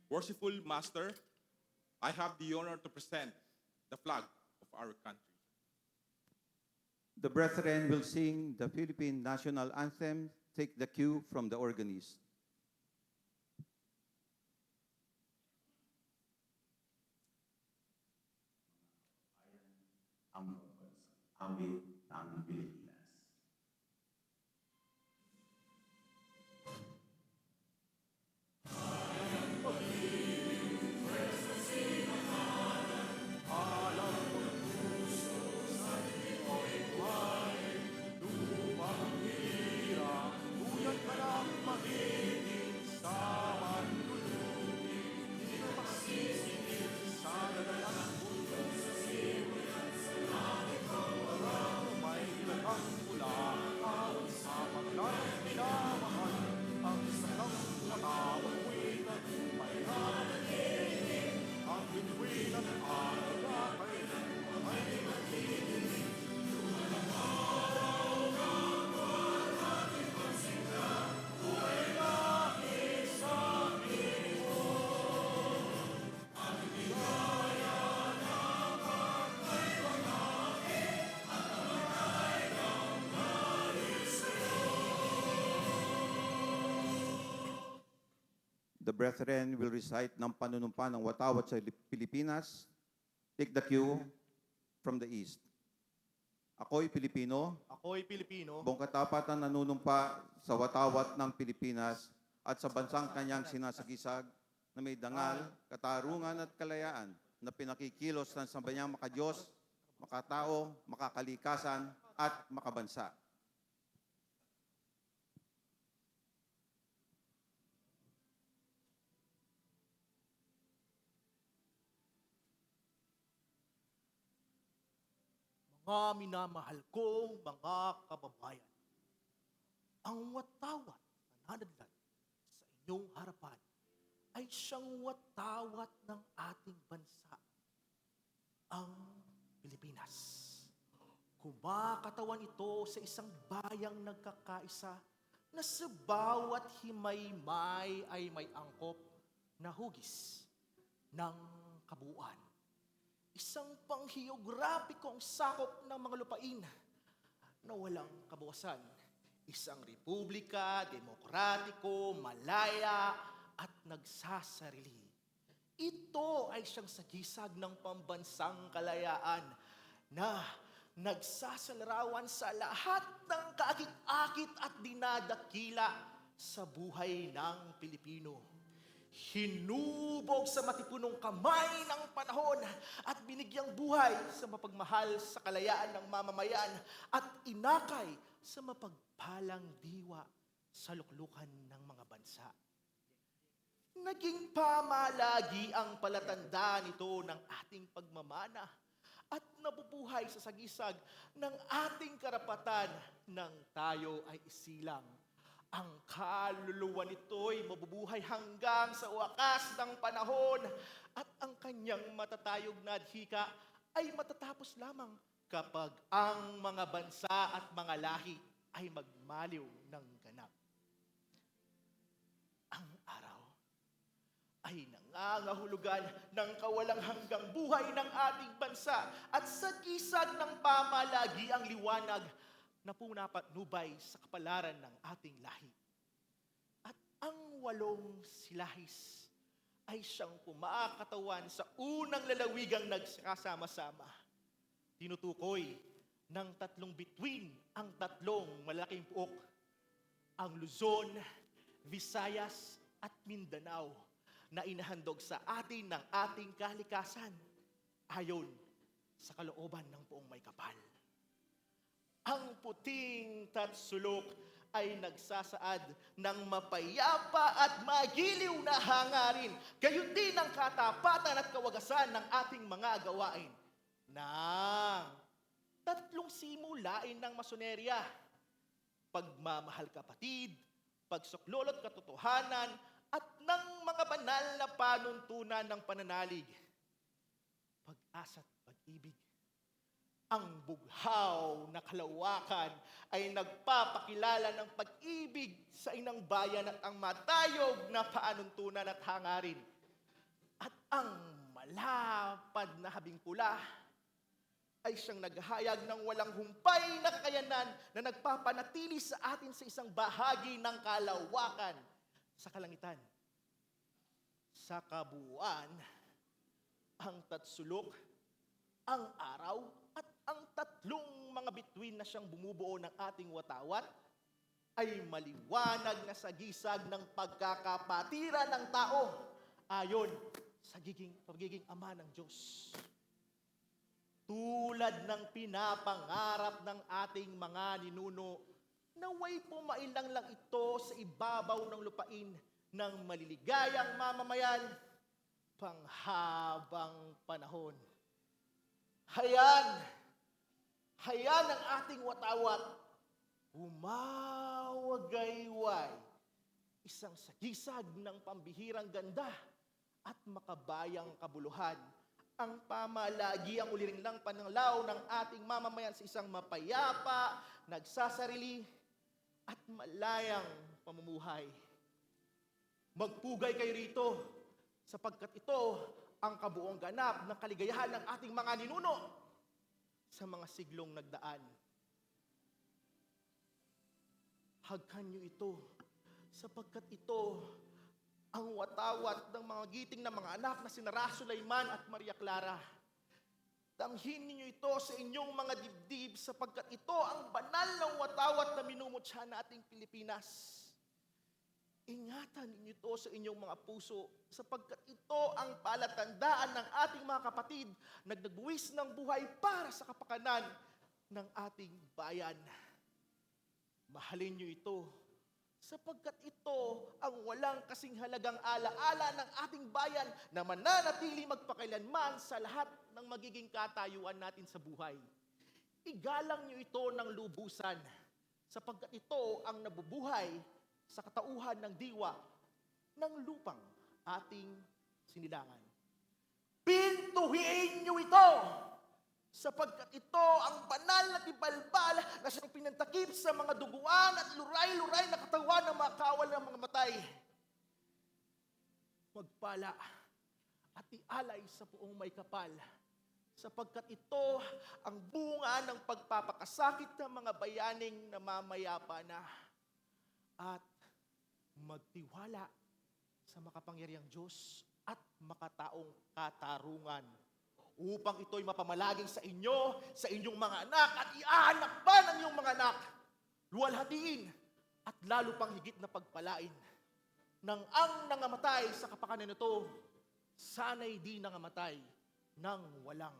Worshipful Master, I have the honor to present the flag of our country. The brethren will sing the Philippine national anthem. Take the cue from the organist. Ang awit ng Pilipinas. The brethren will recite ng panunumpa ng watawat sa Pilipinas. Take the cue from the east. Ako'y Pilipino, Ako'y Pilipino, buong katapatan nanunumpa sa watawat ng Pilipinas at sa bansang kanyang sinasagisag na may dangal, katarungan at kalayaan na pinakikilos ng sambayang makadiyos, makatao, makakalikasan at makabansa. mga minamahal kong mga kababayan. Ang watawat na nanadlan sa inyong harapan ay siyang watawat ng ating bansa, ang Pilipinas. Kumakatawan ito sa isang bayang nagkakaisa na sa bawat himay-may ay may angkop na hugis ng kabuuan. Isang pangheograpikong sakop ng mga lupain na walang kabawasan. Isang republika, demokratiko, malaya, at nagsasarili. Ito ay siyang sagisag ng pambansang kalayaan na nagsasalarawan sa lahat ng kaakit-akit at dinadakila sa buhay ng Pilipino. Hinubog sa matipunong kamay ng panahon at binigyang buhay sa mapagmahal sa kalayaan ng mamamayan at inakay sa mapagpalang diwa sa luklukan ng mga bansa. Naging pamalagi ang palatandaan nito ng ating pagmamana at nabubuhay sa sagisag ng ating karapatan nang tayo ay isilang. Ang kaluluwa nito'y mabubuhay hanggang sa wakas ng panahon at ang kanyang matatayog na adhika ay matatapos lamang kapag ang mga bansa at mga lahi ay magmaliw ng ganap. Ang araw ay nangangahulugan ng kawalang hanggang buhay ng ating bansa at sa gisag ng pamalagi ang liwanag na pumapatnubay sa kapalaran ng ating lahi. At ang 8 silahis ay siyang kumakatawan sa unang lalawigang nagsakasama-sama. Tinutukoy ng 3 bituin ang 3 malaking puok, ang Luzon, Visayas at Mindanao na inahandog sa atin ng ating kalikasan ayon sa kalooban ng buong may kapal. Ang puting tatsulok ay nagsasaad ng mapayapa at magiliw na hangarin, gayon din ang katapatan at kawagasan ng ating mga gawain ng 3 simulain ng masonerya: pagmamahal kapatid, pagsuklolot katotohanan, at ng mga banal na panuntunan ng pananalig, pag-asa at pag-ibig. Ang bughaw na kalawakan ay nagpapakilala ng pag-ibig sa inang bayan at ang matayog na paanuntunan at hangarin At ang malapad na habing pula ay siyang naghahayag ng walang humpay na kakayanan na nagpapanatili sa atin sa isang bahagi ng kalawakan sa kalangitan. Sa kabuuan, ang tatsulok, ang araw, at ang tatlong mga bituin na siyang bumubuo ng ating watawat ay maliwanag na sagisag ng pagkakapatira ng tao ayon sa pagiging ama ng Diyos. Tulad ng pinapangarap ng ating mga ninuno, naway pumailang lang ito sa ibabaw ng lupain ng maliligayang mamamayan panghabang panahon. Hayan ang ating watawat, umawagayway, isang sagisag ng pambihirang ganda at makabayang kabuluhan. Ang pamalagi ang uliringlang pananglaw ng ating mamamayan sa isang mapayapa, nagsasarili, at malayang pamumuhay. Magpugay kayo rito, sapagkat ito ang kabuong ganap ng kaligayahan ng ating mga ninuno sa mga siglong nagdaan. Hagkan niyo ito, sapagkat ito ang watawat ng mga giting na mga anak na sina Ra Sulaiman at Maria Clara. Damhin ninyo ito sa inyong mga dibdib sapagkat ito ang banal ng watawat na minumutya nating Pilipinas. Ingatan ninyo ito sa inyong mga puso sapagkat ito ang palatandaan ng ating mga kapatid na nagbuwis ng buhay para sa kapakanan ng ating bayan. Mahalin niyo ito sapagkat ito ang walang kasing halagang alaala ng ating bayan na mananatili magpakailanman sa lahat ng magiging katayuan natin sa buhay. Igalang niyo ito ng lubusan sapagkat ito ang nabubuhay sa katauhan ng diwa ng lupang ating sinilangan. Pintuhin niyo ito sapagkat ito ang banal na tibalbal na siyang pinantakip sa mga duguan at luray-luray na katawan ng mga kawal ng mga matay. Magpala at ialay sa puong may kapal, sapagkat ito ang bunga ng pagpapakasakit ng mga bayaning namamayapa na, at magtiwala sa makapangyarihang Diyos at makataong katarungan upang ito'y mapamalaging sa inyo, sa inyong mga anak, at iaanak pa ng iyong mga anak, luwalhatiin at lalo pang higit na pagpalain. Nang ang nangamatay sa kapakanan nito, sana'y di nangamatay ng walang